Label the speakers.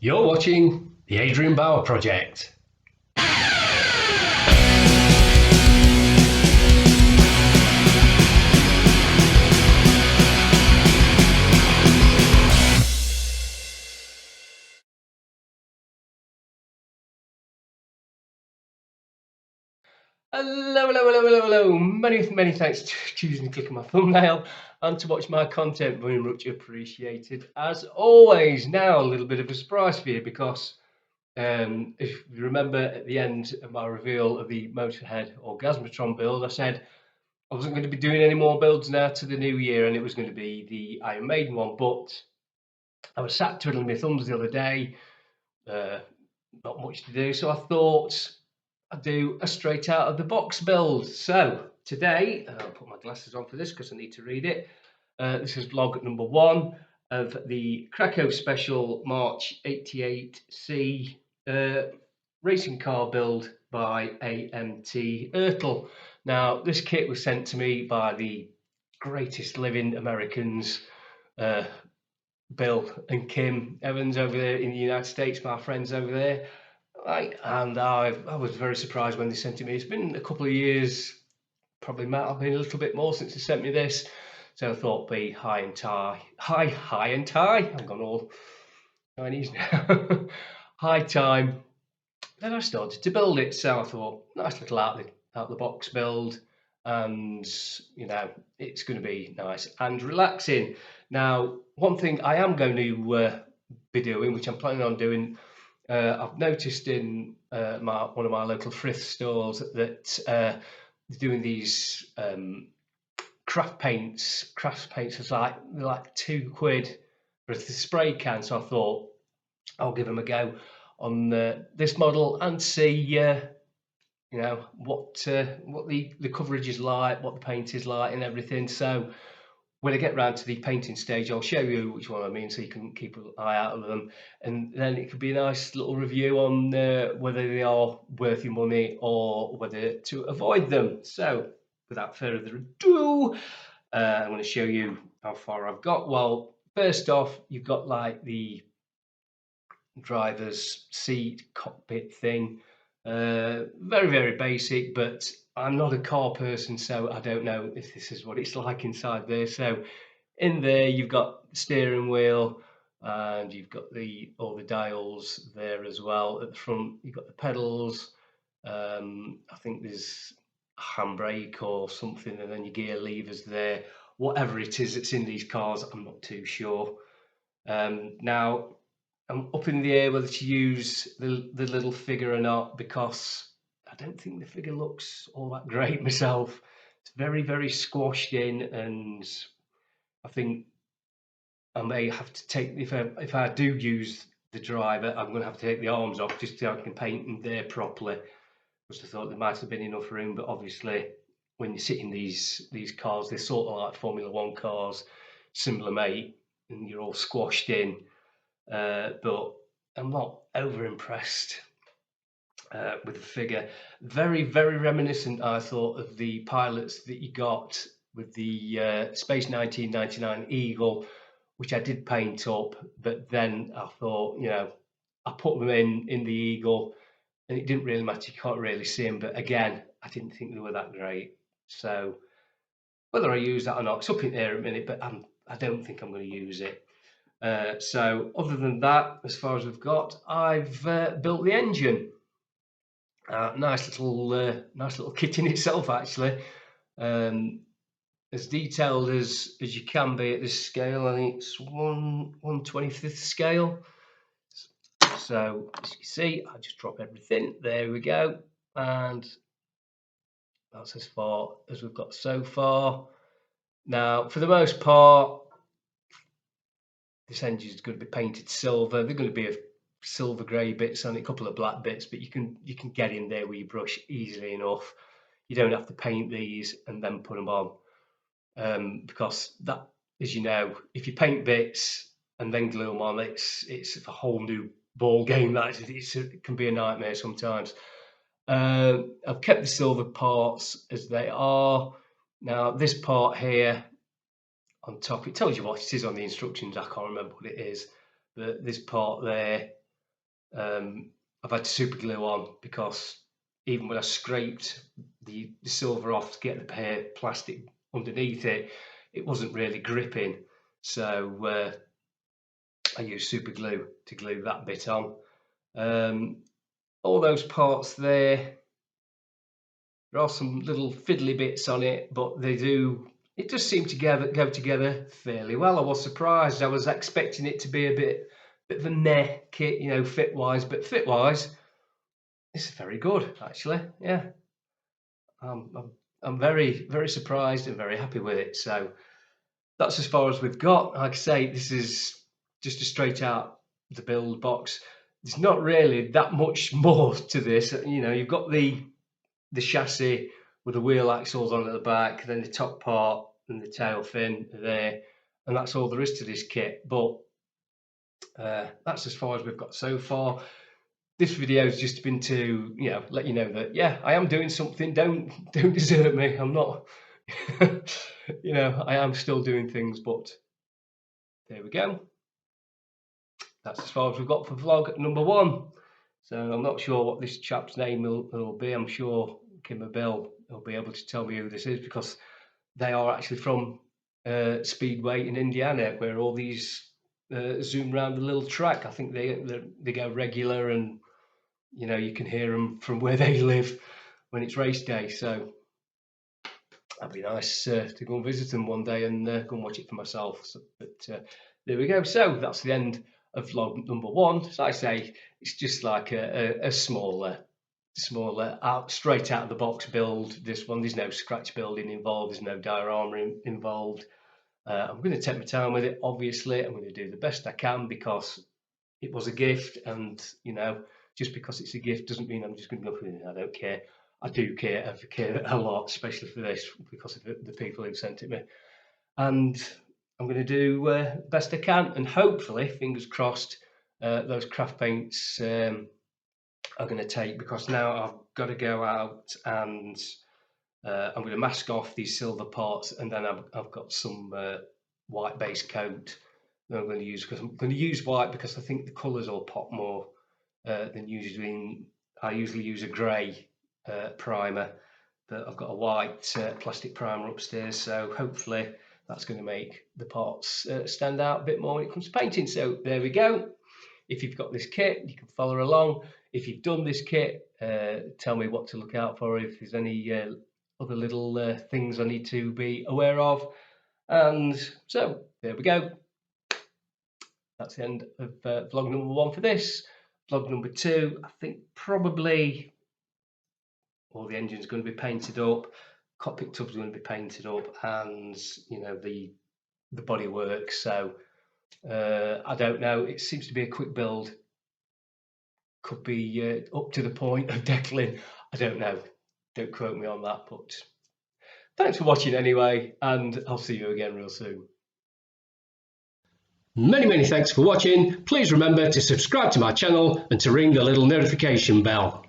Speaker 1: You're watching the Adrian Bauer Project. Hello. Many thanks for choosing to click on my thumbnail and to watch my content. Very much appreciated. As always, now a little bit of a surprise for you because if you remember at the end of my reveal of the Motorhead Orgasmatron build, I said I wasn't going to be doing any more builds now to the new year, and it was going to be the Iron Maiden one. But I was sat twiddling my thumbs the other day, not much to do, so I thought I'd do a straight out of the box build. So today, I'll put my glasses on for this because I need to read it. This is vlog number 1 of the Kraco Special March 88C racing car build by AMT ERTL. Now, this kit was sent to me by the greatest living Americans, Bill and Kim Evans over there in the United States, my friends over there. And I was very surprised when they sent it me. It's been a couple of years, probably might have been a little bit more since they sent me this. So I thought be high and tie. I've gone all Chinese now. High time. Then I started to build it. So I thought, nice little out the box build. And, you know, it's going to be nice and relaxing. Now, one thing I am going to be doing, which I'm planning on doing, I've noticed in one of my local thrift stores that they're doing these craft paints. Craft paints is like £2 for the spray can. So I thought I'll give them a go on this model and see, you know, what the coverage is like, what the paint is like, and everything. So when I get round to the painting stage, I'll show you which one I mean, so you can keep an eye out of them, and then it could be a nice little review on whether they are worth your money or whether to avoid them. So without further ado, I'm going to show you how far I've got. Well, first off, you've got like the driver's seat cockpit thing. Very basic, but I'm not a car person, so I don't know if this is what it's like inside there. So in there you've got the steering wheel, and you've got all the dials there as well. At the front you've got the pedals. I think there's a handbrake or something, and then your gear levers there. Whatever it is that's in these cars, I'm not too sure. Now I'm up in the air whether to use the little figure or not, because I don't think the figure looks all that great myself. It's very squashed in, and I think I may have to take, if I do use the driver, I'm going to have to take the arms off just so I can paint them there properly. Because I thought there might have been enough room, but obviously when you sit in these cars, they're sort of like Formula One cars, similar mate, and you're all squashed in. But I'm not over impressed with the figure. Very reminiscent, I thought, of the pilots that you got with the Space 1999 Eagle, which I did paint up, but then I thought, you know, I put them in the Eagle, and it didn't really matter. You can't really see them, but again, I didn't think they were that great. So whether I use that or not, it's up in there a minute, but I don't think I'm going to use it. So other than that, as far as we've got, I've built the engine. Nice little kit in itself, actually. As detailed as you can be at this scale. I think it's 1/25th scale. So as you see, I just drop everything. There we go, and that's as far as we've got so far. Now, for the most part, this engine is going to be painted silver. They're going to be a silver grey bits and a couple of black bits, but you can get in there with your brush easily enough. You don't have to paint these and then put them on, because that, as you know, if you paint bits and then glue them on, it's a whole new ball game. It can be a nightmare sometimes. I've kept the silver parts as they are. Now this part here on top, it tells you what it is on the instructions. I can't remember what it is, but this part there, I've had super glue on, because even when I scraped the silver off to get the bare plastic underneath it, it wasn't really gripping. So I used super glue to glue that bit on. All those parts there are some little fiddly bits on it, but it does seem to go together fairly well. I was surprised. I was expecting it to be a bit of a meh kit, you know, fit wise, but fit wise, this is very good actually. Yeah, I'm very, very surprised and very happy with it. So that's as far as we've got. Like I say, this is just a straight out the build box. There's not really that much more to this. You know, you've got the chassis with the wheel axles on at the back, then the top part and the tail fin there, and that's all there is to this kit. But that's as far as we've got so far. This video has just been to, you know, let you know that, yeah, I am doing something. Don't desert me. I'm not, you know, I am still doing things. But there we go. That's as far as we've got for vlog number 1. So I'm not sure what this chap's name will be. I'm sure Kim and Bill will be able to tell me who this is, because they are actually from Speedway in Indiana, where all these zoom around the little track. I think they go regular, and you know, you can hear them from where they live when it's race day. So that'd be nice to go and visit them one day and go and watch it for myself. So, but there we go. So that's the end of vlog number 1. As I say, it's just like a smaller straight out of the box build. This one, there's no scratch building involved, there's no diorama involved. I'm going to take my time with it. Obviously, I'm going to do the best I can, because it was a gift, and you know, just because it's a gift doesn't mean I'm just going to go for it. I don't care. I do care. I care a lot, especially for this, because of the people who sent it me. And I'm going to do best I can, and hopefully, fingers crossed, those craft paints are going to take, because now I've got to go out and I'm going to mask off these silver parts, and then I've got some white base coat that I'm going to use, because I'm going to use white because I think the colours will pop more than usually. I usually use a grey primer, but I've got a white plastic primer upstairs, so hopefully that's going to make the parts stand out a bit more when it comes to painting. So there we go. If you've got this kit, you can follow along. If you've done this kit, tell me what to look out for, if there's any other little things I need to be aware of. And so there we go. That's the end of vlog number 1 for this. Vlog number 2, I think probably all the engine's going to be painted up, cockpit tub's going to be painted up, and you know, the bodywork. So I don't know. It seems to be a quick build. Could be up to the point of deckling. I don't know. Don't quote me on that. But thanks for watching anyway, and I'll see you again real soon. Many thanks for watching. Please remember to subscribe to my channel and to ring the little notification bell.